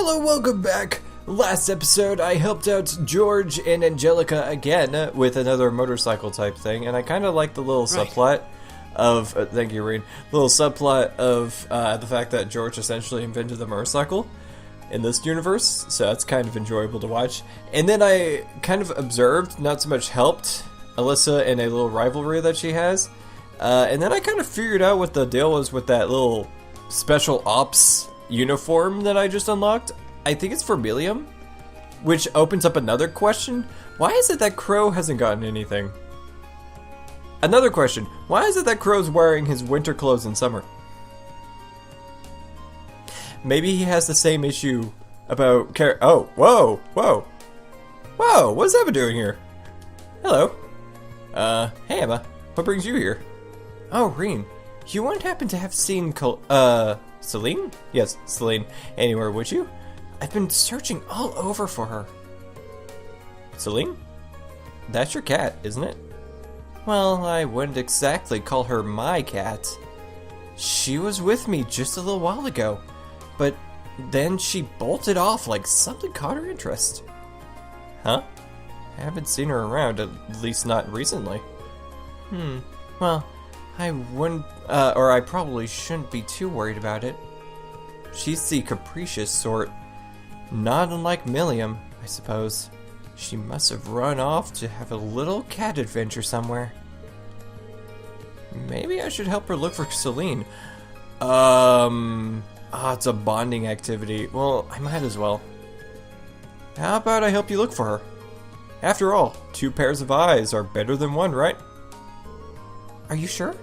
Hello, welcome back. Last episode, I helped out George and Angelica again with another motorcycle type thing, and I kind of like the little subplot of, thank you, Reen, little subplot of the fact that George essentially invented the motorcycle in this universe, so that's kind of enjoyable to watch. And then I kind of observed, not so much helped, Alyssa in a little rivalry that she has, and then I kind of figured out what the deal was with that little special ops uniform that I just unlocked. I think it's for Milium, which opens up another question. Why is it that Crow hasn't gotten anything? Another question. Why is it that Crow's wearing his winter clothes in summer? Maybe he has the same issue about oh, whoa, whoa. Whoa, what's Emma doing here? Hello. Hey Emma, what brings you here? Oh, Reen, you wouldn't happen to have seen Celine? Yes, Celine. Anywhere, would you? I've been searching all over for her. Celine? That's your cat, isn't it? Well, I wouldn't exactly call her my cat. She was with me just a little while ago, but then she bolted off like something caught her interest. Huh? I haven't seen her around, at least not recently. Well, I wouldn't, or I probably shouldn't be too worried about it. She's the capricious sort. Not unlike Milium, I suppose. She must have run off to have a little cat adventure somewhere. Maybe I should help her look for Celine. It's a bonding activity. Well, I might as well. How about I help you look for her? After all, 2 pairs of eyes are better than 1, right? Are you sure?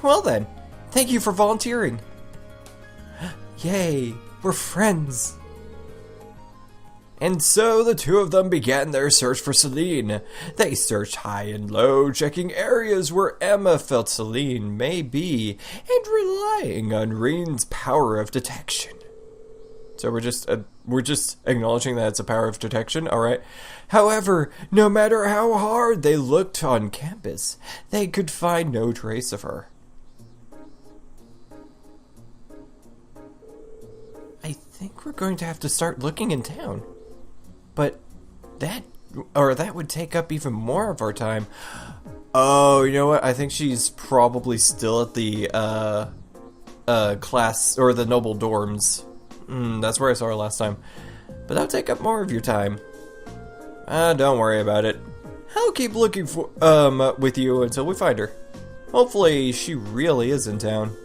Well then, thank you for volunteering. Yay, we're friends. And so the two of them began their search for Celine. They searched high and low, checking areas where Emma felt Celine may be, and relying on Reen's power of detection. So we're just acknowledging that it's a power of detection, alright? However, no matter how hard they looked on campus, they could find no trace of her. I think we're going to have to start looking in town. But that would take up even more of our time. Oh, you know what? I think she's probably still at the class or the noble dorms. That's where I saw her last time. But that'll take up more of your time. Don't worry about it. I'll keep looking for with you until we find her. Hopefully she really is in town.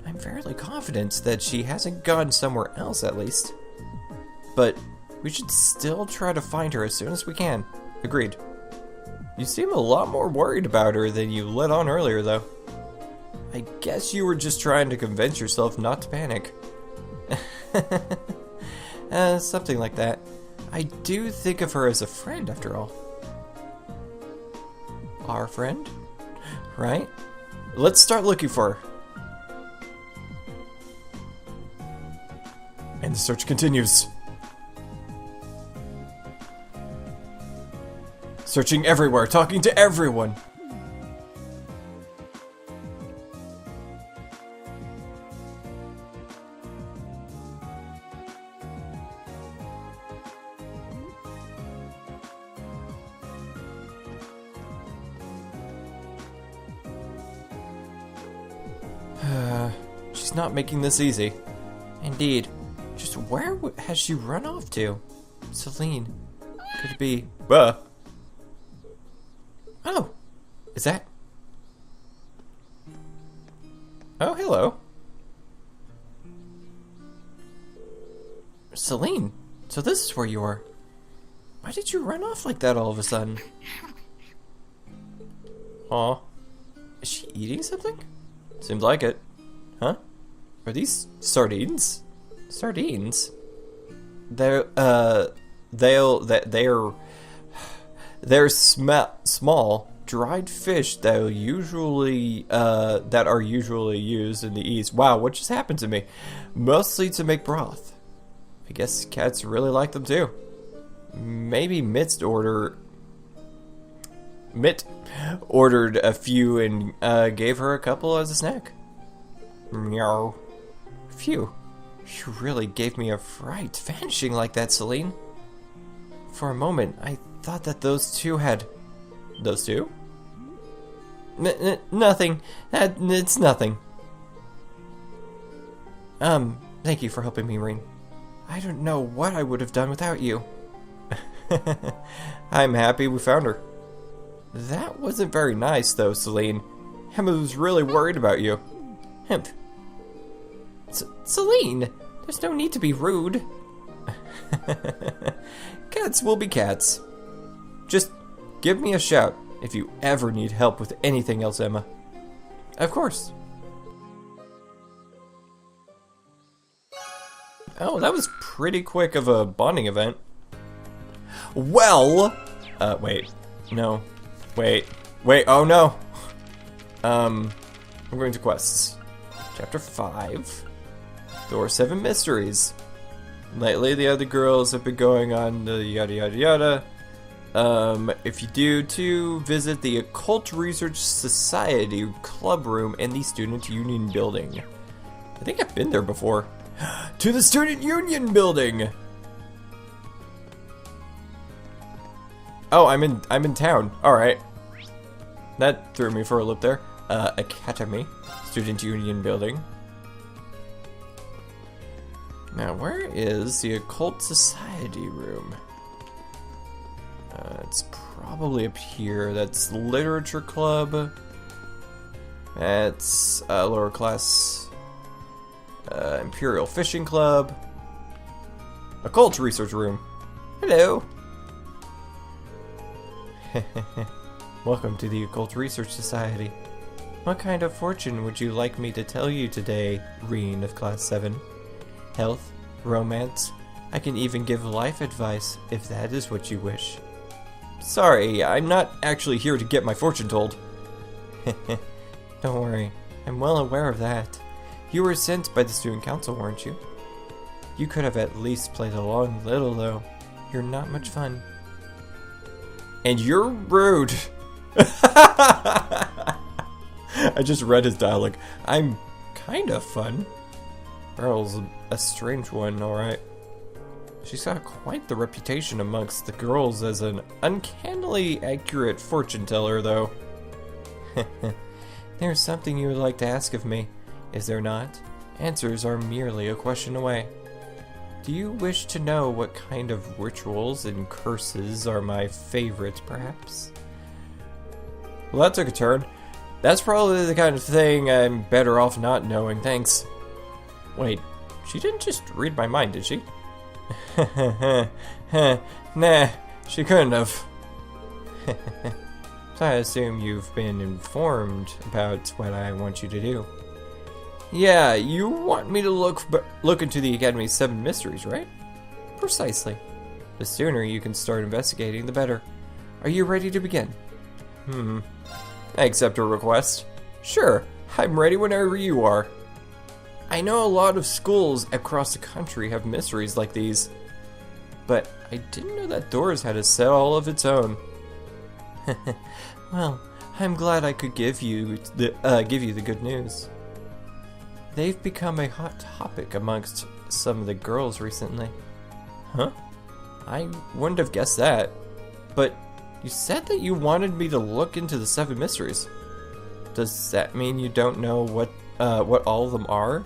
I'm fairly confident that she hasn't gone somewhere else at least. But we should still try to find her as soon as we can. Agreed. You seem a lot more worried about her than you let on earlier, though. I guess you were just trying to convince yourself not to panic. Something like that. I do think of her as a friend, after all. Our friend? Right? Let's start looking for her. And the search continues. Searching everywhere, talking to everyone. She's not making this easy. Indeed. Just where has she run off to? Celine. Could it be... Oh, is that... Oh, hello. Celine, so this is where you are. Why did you run off like that all of a sudden? Aw. Is she eating something? Seems like it. Huh? Are these sardines? Sardines? They're small, dried fish that are usually used in the East. Wow, what just happened to me? Mostly to make broth. I guess cats really like them too. Maybe Mitt ordered a few and gave her a couple as a snack. Meow. Phew. You really gave me a fright, vanishing like that, Celine. For a moment, I thought that those two had... Those two? Nothing. It's nothing. Thank you for helping me, Rin. I don't know what I would have done without you. I'm happy we found her. That wasn't very nice, though, Celine. Emma was really worried about you. Hemp. Celine, there's no need to be rude. Cats will be cats. Just give me a shout if you ever need help with anything else, Emma. Of course. Oh, that was pretty quick of a bonding event. Well, wait, no, wait, oh no. We're going to quests. Chapter 5. There were 7 mysteries. Lately, the other girls have been going on the yada yada yada. If you do, to visit the Occult Research Society club room in the Student Union building. I think I've been there before. To the Student Union building. Oh, I'm in town. All right. That threw me for a loop there. Academy, Student Union building. Now, where is the Occult Society room? It's probably up here. That's Literature Club. That's lower class Imperial Fishing Club. Occult Research Room. Hello. Welcome to the Occult Research Society. What kind of fortune would you like me to tell you today, Reen of Class 7? Health? Romance? I can even give life advice, if that is what you wish. Sorry, I'm not actually here to get my fortune told. Don't worry, I'm well aware of that. You were sent by the Student Council, weren't you? You could have at least played along a little, though. You're not much fun. And you're rude. I just read his dialogue. I'm kind of fun. Earl's a strange one, alright. She's got quite the reputation amongst the girls as an uncannily accurate fortune teller, though. There's something you would like to ask of me, is there not? Answers are merely a question away. Do you wish to know what kind of rituals and curses are my favorite, perhaps? Well, that took a turn. That's probably the kind of thing I'm better off not knowing, thanks. Wait, she didn't just read my mind, did she? Nah, she couldn't have. So I assume you've been informed about what I want you to do. Yeah, you want me to look into the Academy's 7 mysteries, right? Precisely. The sooner you can start investigating, the better. Are you ready to begin? I accept your request. Sure, I'm ready whenever you are. I know a lot of schools across the country have mysteries like these, but I didn't know that Thors had a set all of its own. Well, I'm glad I could give you the good news. They've become a hot topic amongst some of the girls recently. Huh? I wouldn't have guessed that. But you said that you wanted me to look into the 7 mysteries. Does that mean you don't know what all of them are,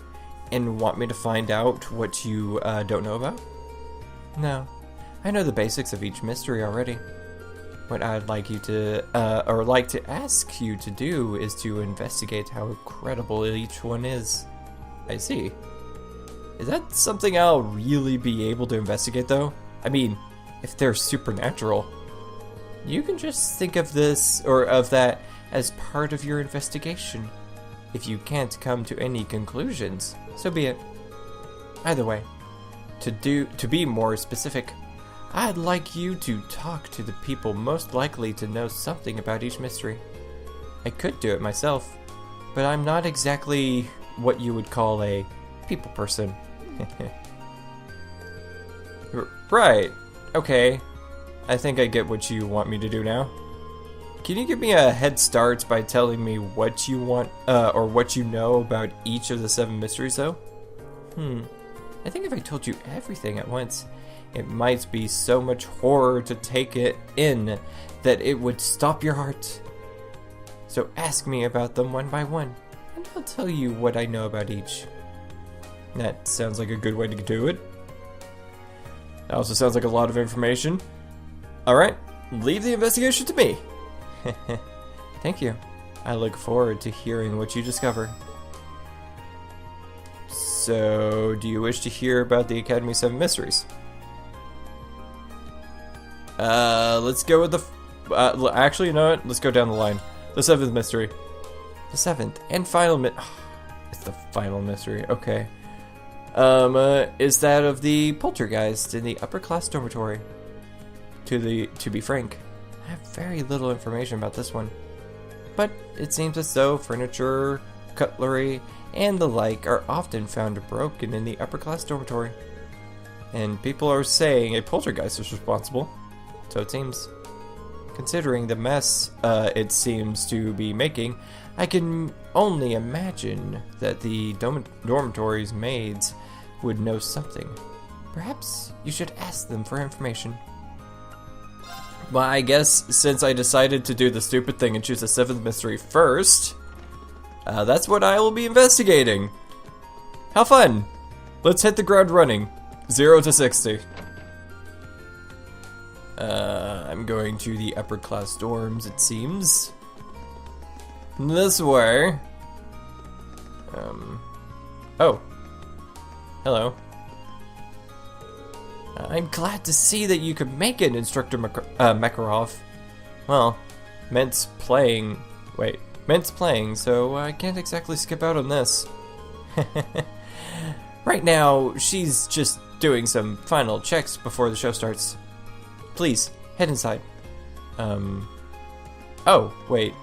and want me to find out what you don't know about? No, I know the basics of each mystery already. What I'd like you to, or like to ask you to do, is to investigate how incredible each one is. I see. Is that something I'll really be able to investigate, though? I mean, if they're supernatural. You can just think of this, or of that, as part of your investigation. If you can't come to any conclusions, so be it. Either way, to be more specific, I'd like you to talk to the people most likely to know something about each mystery. I could do it myself, but I'm not exactly what you would call a people person. Right, okay. I think I get what you want me to do now. Can you give me a head start by telling me what you want, or what you know about each of the 7 mysteries, though? I think if I told you everything at once, it might be so much horror to take it in that it would stop your heart. So ask me about them one by one, and I'll tell you what I know about each. That sounds like a good way to do it. That also sounds like a lot of information. Alright, leave the investigation to me. Thank you. I look forward to hearing what you discover. So, do you wish to hear about the Academy 7 mysteries? Let's go with the... actually, you know what? Let's go down the line. The 7th mystery. The 7th and final it's the final mystery, okay. Is that of the poltergeist in the upper class dormitory. To be frank, I have very little information about this one. But it seems as though furniture, cutlery, and the like are often found broken in the upper class dormitory. And people are saying a poltergeist is responsible. So it seems. Considering the mess it seems to be making, I can only imagine that the dormitory's maids would know something. Perhaps you should ask them for information. Well, I guess since I decided to do the stupid thing and choose the 7th mystery first, that's what I will be investigating. How fun! Let's hit the ground running. 0 to 60. I'm going to the upper class dorms, it seems. This way. Oh. Hello. I'm glad to see that you could make it, Instructor Makarov. Well, Ment's playing, so I can't exactly skip out on this. Right now, she's just doing some final checks before the show starts. Please, head inside. Oh, wait.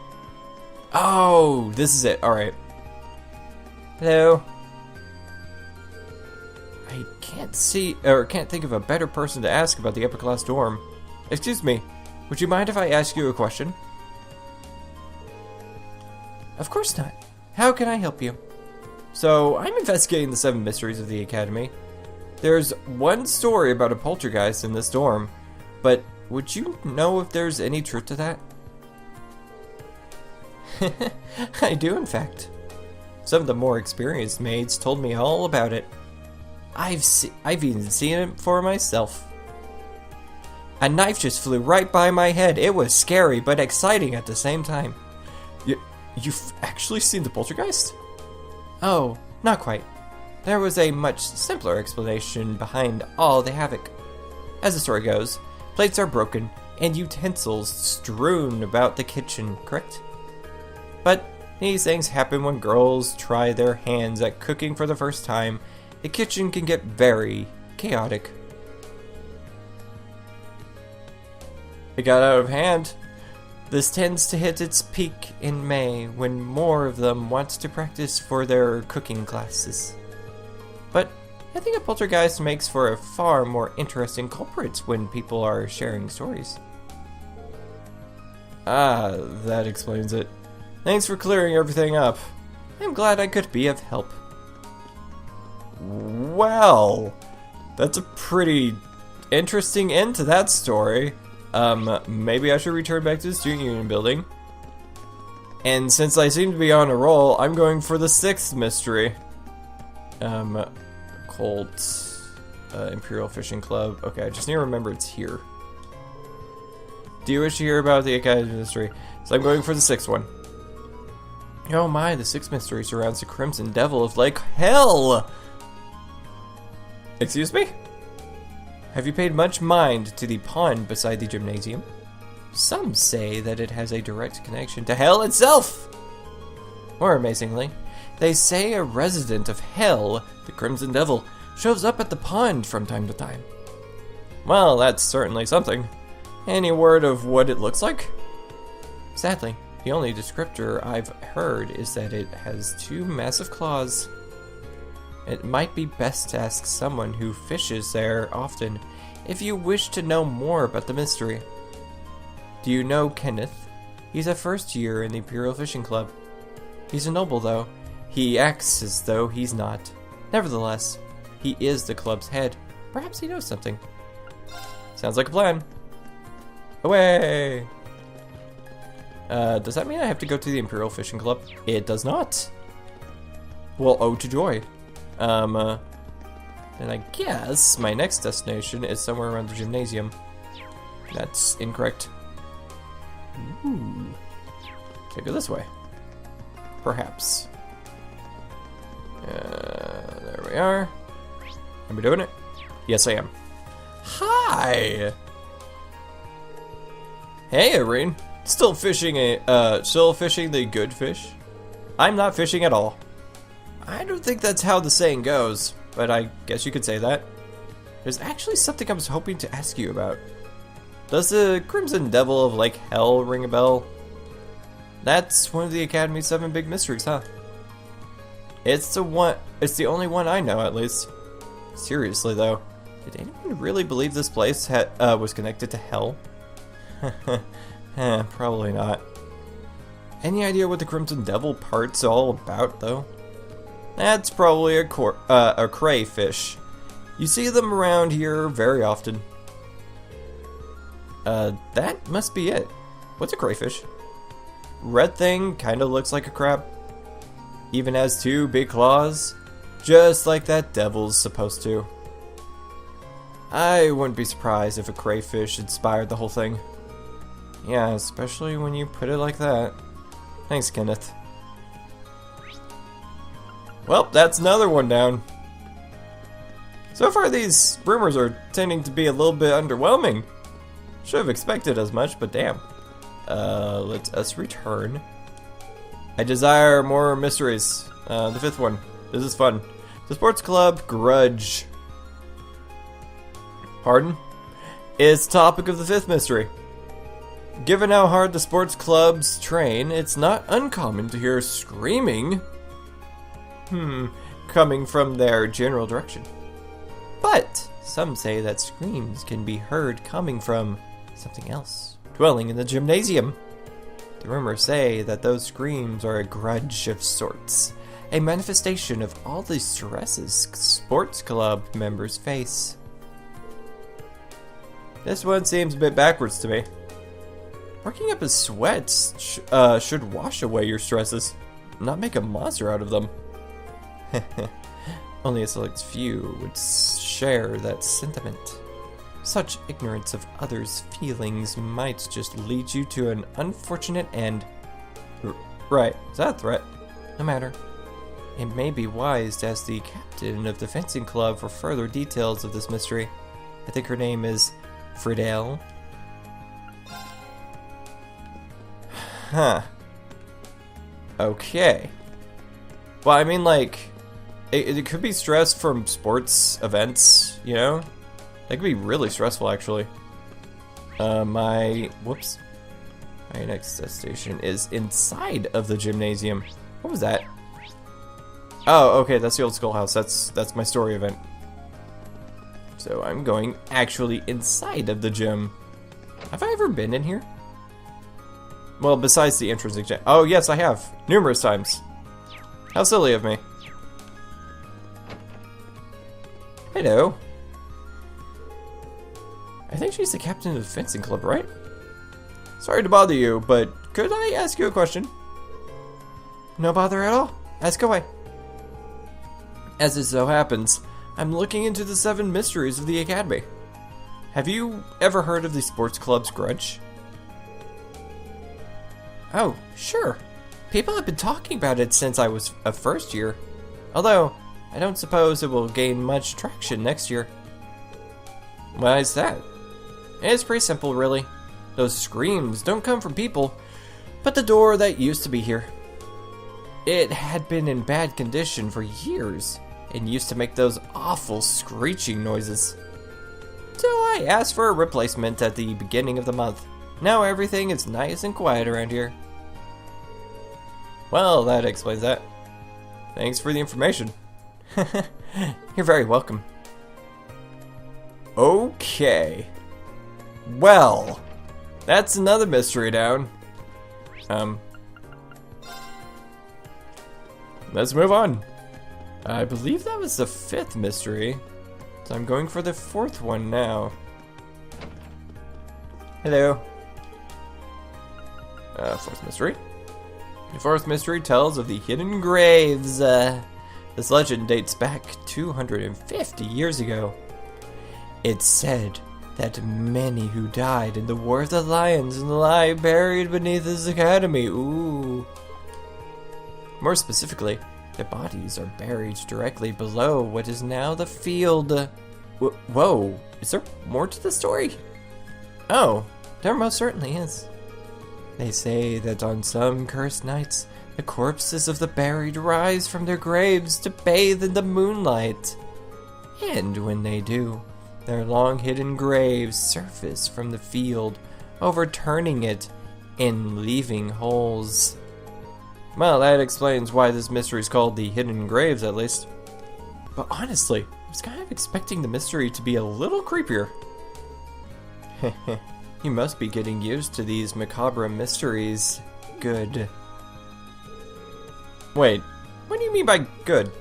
Oh, this is it, alright. Hello. I can't think of a better person to ask about the upper class dorm. Excuse me, would you mind if I ask you a question? Of course not. How can I help you? So, I'm investigating the 7 mysteries of the Academy. There's one story about a poltergeist in this dorm, but would you know if there's any truth to that? I do, in fact. Some of the more experienced maids told me all about it. I've even seen it for myself. A knife just flew right by my head. It was scary, but exciting at the same time. You've actually seen the poltergeist? Oh, not quite. There was a much simpler explanation behind all the havoc. As the story goes, plates are broken and utensils strewn about the kitchen, correct? But these things happen when girls try their hands at cooking for the first time. The kitchen can get very chaotic. It got out of hand. This tends to hit its peak in May when more of them want to practice for their cooking classes. But I think a poltergeist makes for a far more interesting culprit when people are sharing stories. Ah, that explains it. Thanks for clearing everything up. I'm glad I could be of help. Well, that's a pretty interesting end to that story. Maybe I should return back to the student union building. And since I seem to be on a roll, I'm going for the 6th mystery. Colt, Imperial Fishing Club. Okay, I just need to remember it's here. Do you wish to hear about the Academy mystery? So I'm going for the 6th one. Oh my, the 6th mystery surrounds the Crimson Devil of Lake Hell! Excuse me? Have you paid much mind to the pond beside the gymnasium? Some say that it has a direct connection to hell itself! More amazingly, they say a resident of hell, the Crimson Devil, shows up at the pond from time to time. Well, that's certainly something. Any word of what it looks like? Sadly, the only descriptor I've heard is that it has 2 massive claws. It might be best to ask someone who fishes there often if you wish to know more about the mystery. Do you know Kenneth? He's a first year in the Imperial Fishing Club. He's a noble, though. He acts as though he's not. Nevertheless, He is the club's head. Perhaps he knows something. Sounds like a plan. Away! Does that mean I have to go to the Imperial Fishing Club? It does not. Well, oh to joy. And I guess my next destination is somewhere around the gymnasium. That's incorrect. Ooh. Can I go this way? Perhaps. There we are. Am I doing it? Yes, I am. Hi! Hey, Irene. Still fishing the good fish? I'm not fishing at all. I don't think that's how the saying goes, but I guess you could say that. There's actually something I was hoping to ask you about. Does the Crimson Devil of Lake Hell ring a bell? That's one of the Academy's 7 big mysteries, huh? It's the only one I know, at least. Seriously, though, did anyone really believe this place was connected to hell? Probably not. Any idea what the Crimson Devil part's all about, though? That's probably a crayfish. You see them around here very often. That must be it. What's a crayfish? Red thing kinda looks like a crab. Even has 2 big claws, just like that devil's supposed to. I wouldn't be surprised if a crayfish inspired the whole thing. Yeah, especially when you put it like that. Thanks, Kenneth. Well, that's another one down. So far, these rumors are tending to be a little bit underwhelming. Should have expected as much, but damn. Let us return. I desire more mysteries. The 5th one. This is fun. The Sports Club Grudge. Pardon? It's the topic of the 5th mystery. Given how hard the sports clubs train, it's not uncommon to hear screaming coming from their general direction. But some say that screams can be heard coming from something else, dwelling in the gymnasium. The rumors say that those screams are a grudge of sorts, a manifestation of all the stresses sports club members face. This one seems a bit backwards to me. Working up a sweat should wash away your stresses, not make a monster out of them. Only a select few would share that sentiment. Such ignorance of others' feelings might just lead you to an unfortunate end. Right, is that a threat? No matter. It may be wise to ask the captain of the fencing club for further details of this mystery. I think her name is Friedel. Huh. Okay. Well, I mean, like, it could be stress from sports events, you know? That could be really stressful, actually. My next destination is inside of the gymnasium. What was that? Oh, okay, that's the old schoolhouse. That's my story event. So I'm going actually inside of the gym. Have I ever been in here? Well, besides the entrance exam. Oh, yes, I have. Numerous times. How silly of me. Hello. I think she's the captain of the fencing club, right? Sorry to bother you, but could I ask you a question? No bother at all. Ask away. As it so happens, I'm looking into the 7 mysteries of the Academy. Have you ever heard of the sports club's grudge? Oh, sure. People have been talking about it since I was a first year. Although, I don't suppose it will gain much traction next year. Why is that? It's pretty simple, really. Those screams don't come from people, but the door that used to be here. It had been in bad condition for years, and used to make those awful screeching noises. So I asked for a replacement at the beginning of the month. Now everything is nice and quiet around here. Well, that explains that. Thanks for the information. You're very welcome. Okay. Well, that's another mystery down. Let's move on. I believe that was the 5th mystery, so I'm going for the 4th one now. Hello. 4th mystery. The 4th mystery tells of the hidden graves. This legend dates back 250 years ago. It's said that many who died in the War of the Lions lie buried beneath this academy. Ooh. More specifically, the bodies are buried directly below what is now the field. Whoa, is there more to the story? Oh, there most certainly is. They say that on some cursed nights, the corpses of the buried rise from their graves to bathe in the moonlight. And when they do, their long hidden graves surface from the field, overturning it and leaving holes. Well, that explains why this mystery is called the Hidden Graves, at least. But honestly, I was kind of expecting the mystery to be a little creepier. You must be getting used to these macabre mysteries. Good. Wait, what do you mean by good?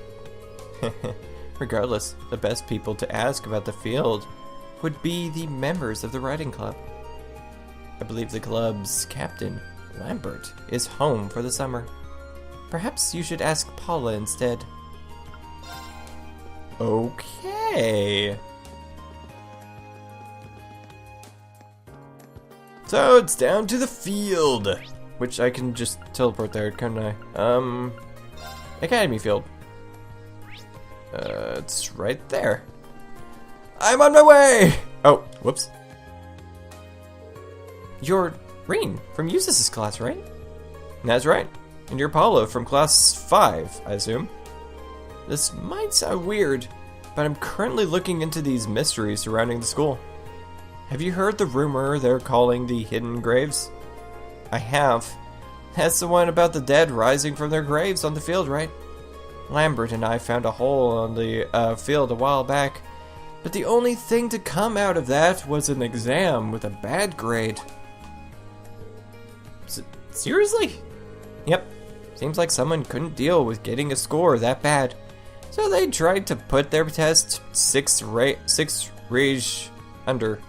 Regardless, the best people to ask about the field would be the members of the writing club. I believe the club's captain, Lambert, is home for the summer. Perhaps you should ask Paula instead. Okay. So it's down to the field, which I can just teleport there, can't I? Academy field. It's right there. I'm on my way! Oh, whoops. You're Reen from Eustis's class, right? That's right. And you're Paula from class 5, I assume. This might sound weird, but I'm currently looking into these mysteries surrounding the school. Have you heard the rumor they're calling the Hidden Graves? I have. That's the one about the dead rising from their graves on the field, right? Lambert and I found a hole on the field a while back, but the only thing to come out of that was an exam with a bad grade. Seriously? Yep. Seems like someone couldn't deal with getting a score that bad, so they tried to put their test 6 rage under.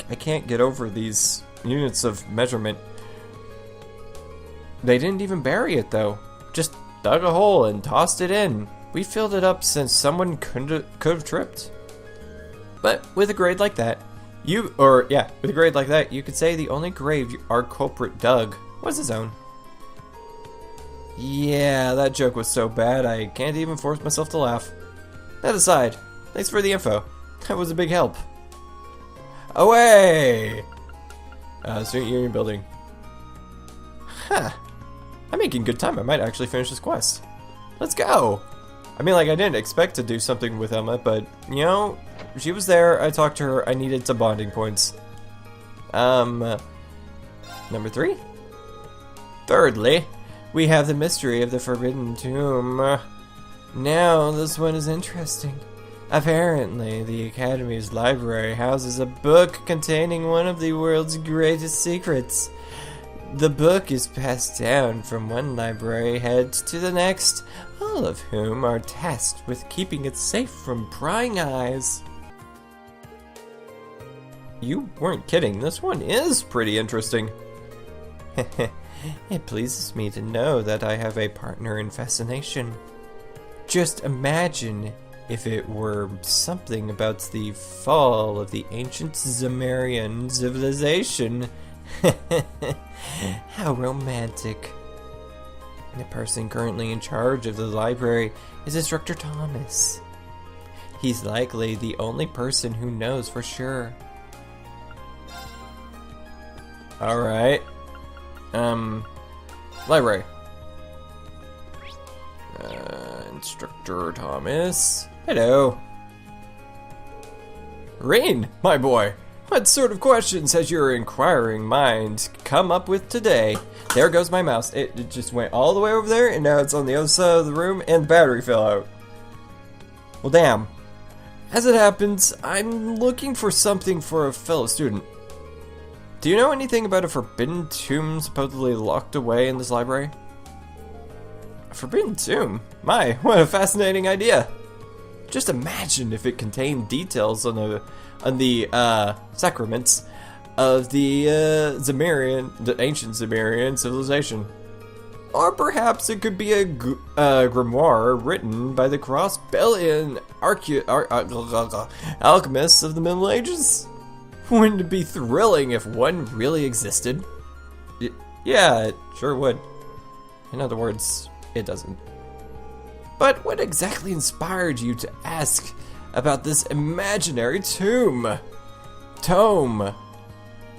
I can't get over these units of measurement. They didn't even bury it though. Just dug a hole and tossed it in. We filled it up since someone could have tripped. But with a grade like that, you could say the only grave our culprit dug was his own. Yeah, that joke was so bad I can't even force myself to laugh. That aside, thanks for the info. That was a big help. Away! Student Union Building. Huh. I'm making good time. I might actually finish this quest. Let's go! I mean, like, I didn't expect to do something with Emma, but, you know, she was there, I talked to her, I needed some bonding points. Number 3? Thirdly, we have the mystery of the Forbidden Tomb. Now, this one is interesting. Apparently, the Academy's library houses a book containing one of the world's greatest secrets. The book is passed down from one library head to the next, all of whom are tasked with keeping it safe from prying eyes. You weren't kidding, this one is pretty interesting. It pleases me to know that I have a partner in fascination. Just imagine if it were something about the fall of the ancient Zemarian civilization. How romantic. The person currently in charge of the library is Instructor Thomas. He's likely the only person who knows for sure. Alright. Library. Instructor Thomas. Hello. Reen, my boy. What sort of questions has your inquiring mind come up with today? There goes my mouse. It just went all the way over there, and now it's on the other side of the room, and the battery fell out. Well, damn. As it happens, I'm looking for something for a fellow student. Do you know anything about a forbidden tomb supposedly locked away in this library? A forbidden tomb? My, what a fascinating idea! Just imagine if it contained details on the sacraments of the the ancient Zemirian civilization. Or perhaps it could be a grimoire written by the cross-Belian alchemists of the Middle Ages. Wouldn't it be thrilling if one really existed? Yeah, it sure would. In other words, it doesn't. But what exactly inspired you to ask about this imaginary tomb? Tome.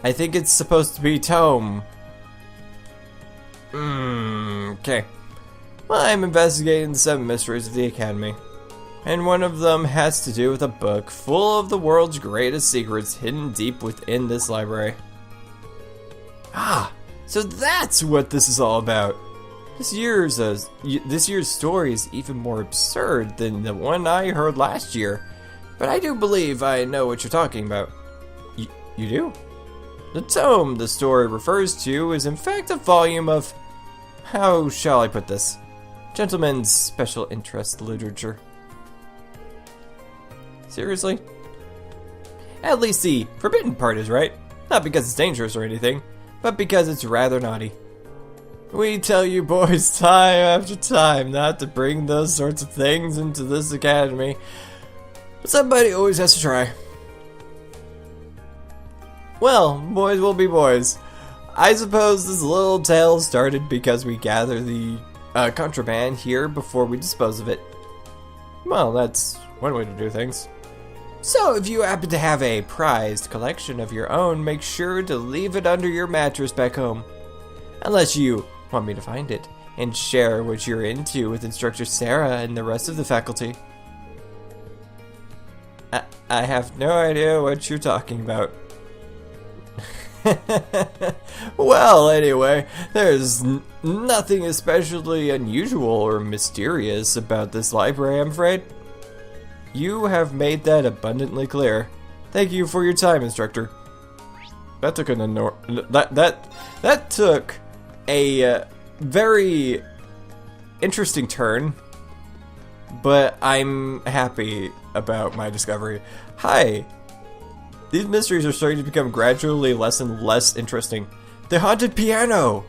I think it's supposed to be tome. Okay. Well, I'm investigating the 7 mysteries of the Academy. And one of them has to do with a book full of the world's greatest secrets hidden deep within this library. Ah, so that's what this is all about. This year's story is even more absurd than the one I heard last year. But I do believe I know what you're talking about. You do? The tome the story refers to is in fact a volume of, how shall I put this, gentlemen's special interest literature. Seriously? At least the forbidden part is right. Not because it's dangerous or anything, but because it's rather naughty. We tell you boys time after time not to bring those sorts of things into this academy, but somebody always has to try. Well, boys will be boys. I suppose this little tale started because we gather the contraband here before we dispose of it. Well, that's one way to do things. So if you happen to have a prized collection of your own, make sure to leave it under your mattress back home. Unless you want me to find it and share what you're into with Instructor Sarah and the rest of the faculty. I have no idea what you're talking about. Well, anyway, there's nothing especially unusual or mysterious about this library, I'm afraid. You have made that abundantly clear. Thank you for your time, Instructor. That took that took a very interesting turn, but I'm happy about my discovery. Hi. These mysteries are starting to become gradually less and less interesting. The haunted piano!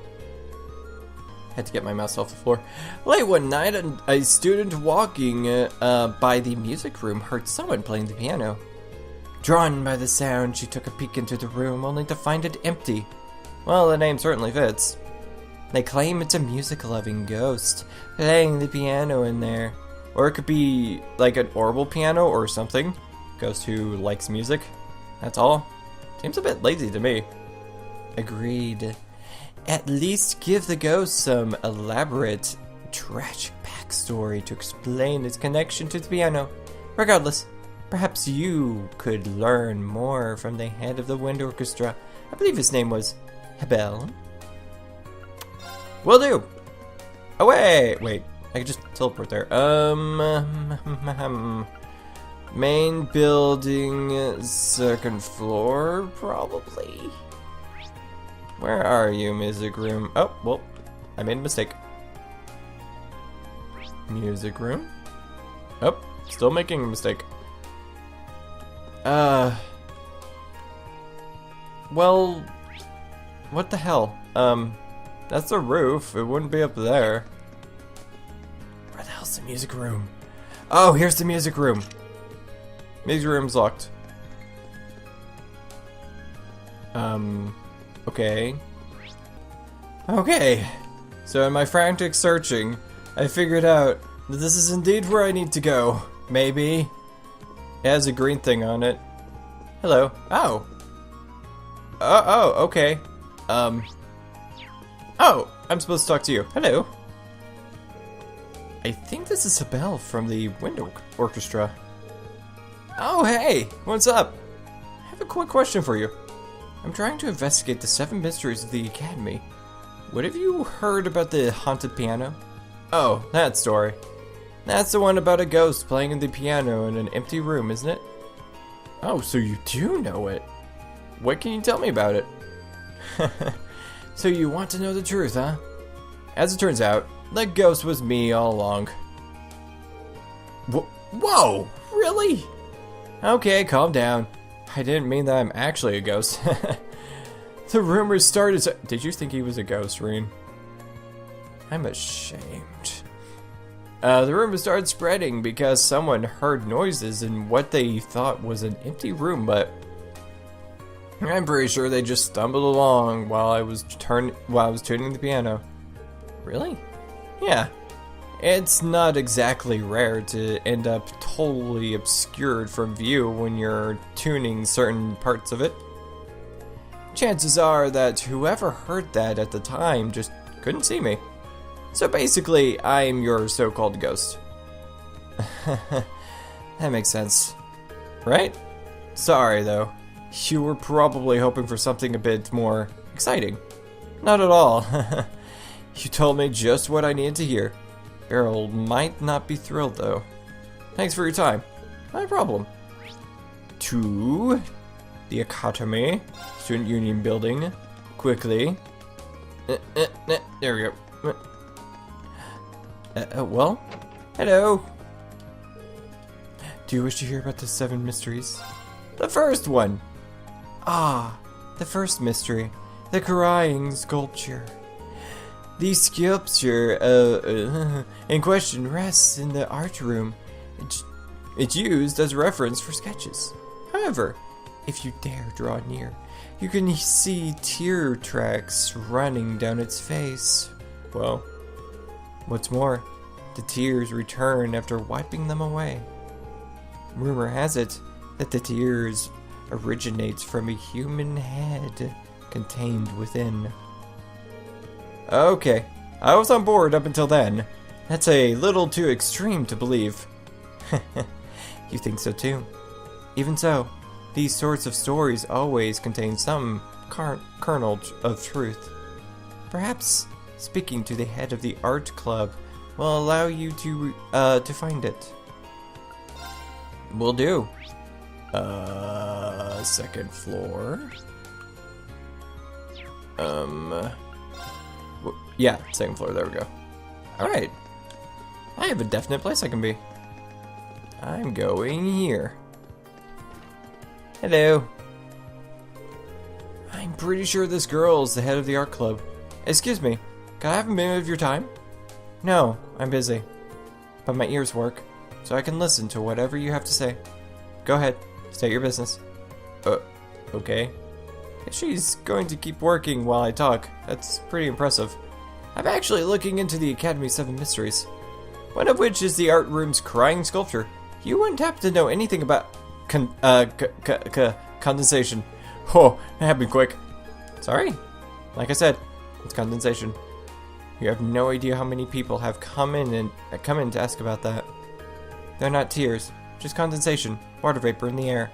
Had to get my mouse off the floor. Late one night, a student walking by the music room heard someone playing the piano. Drawn by the sound, she took a peek into the room, only to find it empty. Well, the name certainly fits. They claim it's a music-loving ghost playing the piano in there. Or it could be like an orbital piano or something. Ghost who likes music. That's all. Seems a bit lazy to me. Agreed. At least give the ghost some elaborate, tragic backstory to explain its connection to the piano. Regardless, perhaps you could learn more from the head of the wind orchestra. I believe his name was Hebel. Will do. Away. Wait, I could just teleport there. Main building, second floor, probably. Where are you, music room? Oh, well, I made a mistake. Music room? Oh, still making a mistake. Well, what the hell? That's the roof. It wouldn't be up there. Where the hell's the music room? Oh, here's the music room. Music room's locked. Okay. Okay. So in my frantic searching, I figured out that this is indeed where I need to go. Maybe. It has a green thing on it. Hello. Oh. Oh, okay. Oh, I'm supposed to talk to you. Hello. I think this is Hebel from the wind orchestra. Oh, hey! What's up? I have a quick question for you. I'm trying to investigate the 7 mysteries of the Academy. What have you heard about the haunted piano? Oh, that story. That's the one about a ghost playing the piano in an empty room, isn't it? Oh, so you do know it. What can you tell me about it? So you want to know the truth, huh? As it turns out, The ghost was me all along. Whoa, really? Okay, calm down. I didn't mean that I'm actually a ghost. The rumors started. Did you think he was a ghost, Reen? I'm ashamed. The rumors started spreading because someone heard noises in what they thought was an empty room, but I'm pretty sure they just stumbled along while I was tuning the piano. Really? Yeah. It's not exactly rare to end up totally obscured from view when you're tuning certain parts of it. Chances are that whoever heard that at the time just couldn't see me. So basically, I'm your so-called ghost. That makes sense. Right? Sorry, though. You were probably hoping for something a bit more exciting. Not at all. You told me just what I needed to hear. Beryl might not be thrilled, though. Thanks for your time. No problem. To the Academy, Student Union Building. Quickly. There we go. Well? Hello. Do you wish to hear about the 7 mysteries? The first one! Ah, the first mystery. The crying sculpture. The sculpture in question rests in the art room. It's used as a reference for sketches. However, if you dare draw near, you can see tear tracks running down its face. Well, what's more, the tears return after wiping them away. Rumor has it that the tears originate from a human head contained within. Okay, I was on board up until then. That's a little too extreme to believe. You think so too? Even so, these sorts of stories always contain some kernel of truth. Perhaps speaking to the head of the art club will allow you to find it. Will do. Second floor. Yeah, second floor, there we go. Alright. I have a definite place I can be. I'm going here. Hello. I'm pretty sure this girl is the head of the art club. Excuse me, can I have a minute of your time? No, I'm busy. But my ears work, so I can listen to whatever you have to say. Go ahead, state your business. Okay. If she's going to keep working while I talk, that's pretty impressive. I'm actually looking into the Academy's 7 mysteries. One of which is the art room's crying sculpture. You wouldn't happen to know anything about condensation. Oh, that happened quick. Sorry? Like I said, it's condensation. You have no idea how many people have come in to ask about that. They're not tears, just condensation, water vapor in the air.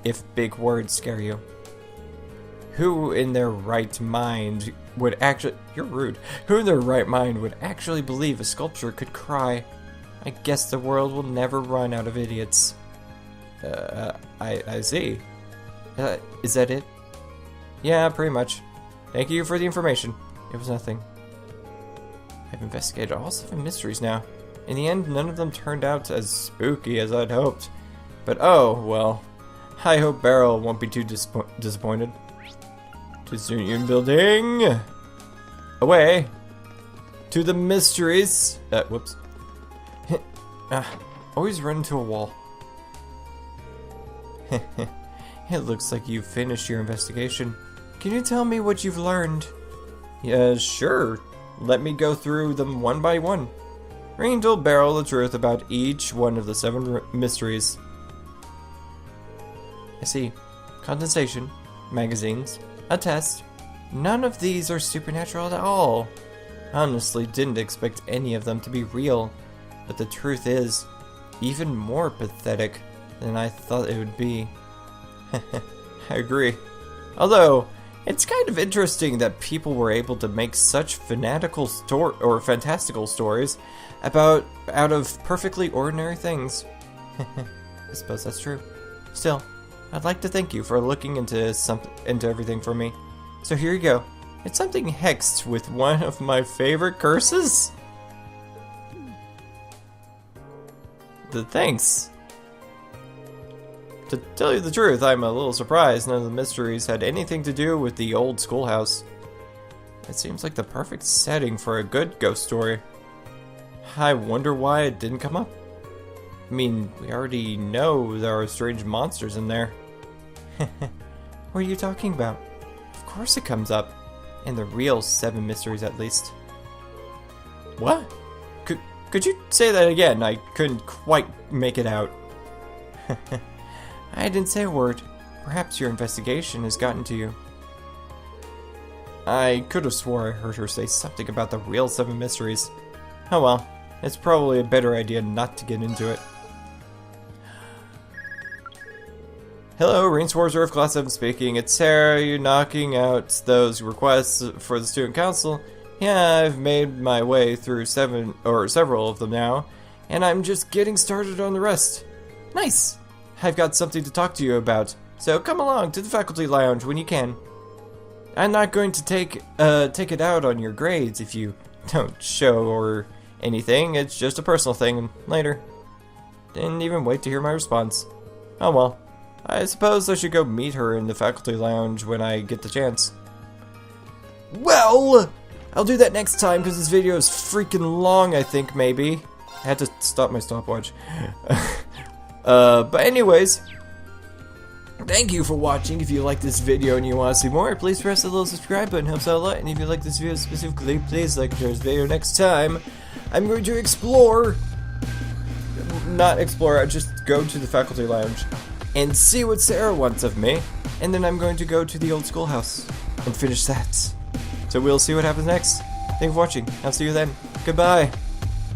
If big words scare you. Who in their right mind would actually... You're rude. Who in their right mind would actually believe a sculpture could cry? I guess the world will never run out of idiots. I see. Is that it? Yeah, pretty much. Thank you for the information. It was nothing. I've investigated all 7 mysteries now. In the end, none of them turned out as spooky as I'd hoped. But oh, well. I hope Beryl won't be too disappointed. To the Union Building! Away! To the mysteries! Whoops. Always run into a wall. It looks like you've finished your investigation. Can you tell me what you've learned? Yeah, sure. Let me go through them one by one. Rain told Beryl the truth about each one of the 7 mysteries. I see. Condensation, magazines, a test. None of these are supernatural at all. Honestly, didn't expect any of them to be real. But the truth is, even more pathetic than I thought it would be. I agree. Although, it's kind of interesting that people were able to make such fantastical stories out of perfectly ordinary things. I suppose that's true. Still, I'd like to thank you for looking into everything for me. So here you go. It's something hexed with one of my favorite curses? Thanks. To tell you the truth, I'm a little surprised none of the mysteries had anything to do with the old schoolhouse. It seems like the perfect setting for a good ghost story. I wonder why it didn't come up. I mean, we already know there are strange monsters in there. What are you talking about? Of course it comes up. In the real 7 mysteries, at least. What? Could you say that again? I couldn't quite make it out. I didn't say a word. Perhaps your investigation has gotten to you. I could have swore I heard her say something about the real 7 mysteries. Oh well, it's probably a better idea not to get into it. Hello, Rainswords Earth Class 7 speaking. It's Sarah. You knocking out those requests for the student council? Yeah, I've made my way through several of them now, and I'm just getting started on the rest. Nice! I've got something to talk to you about, so come along to the faculty lounge when you can. I'm not going to take it out on your grades if you don't show or anything. It's just a personal thing. Later. Didn't even wait to hear my response. Oh well. I suppose I should go meet her in the faculty lounge when I get the chance. Well, I'll do that next time because this video is freaking long, I think, maybe. I had to stop my stopwatch. But anyways, thank you for watching. If you like this video and you want to see more, please press the little subscribe button. It helps out a lot. And if you like this video specifically, please like and share this video. Next time, I'm going to explore... Not explore, just go to the faculty lounge and see what Sarah wants of me. And then I'm going to go to the old schoolhouse and finish that. So we'll see what happens next. Thank you for watching. I'll see you then. Goodbye.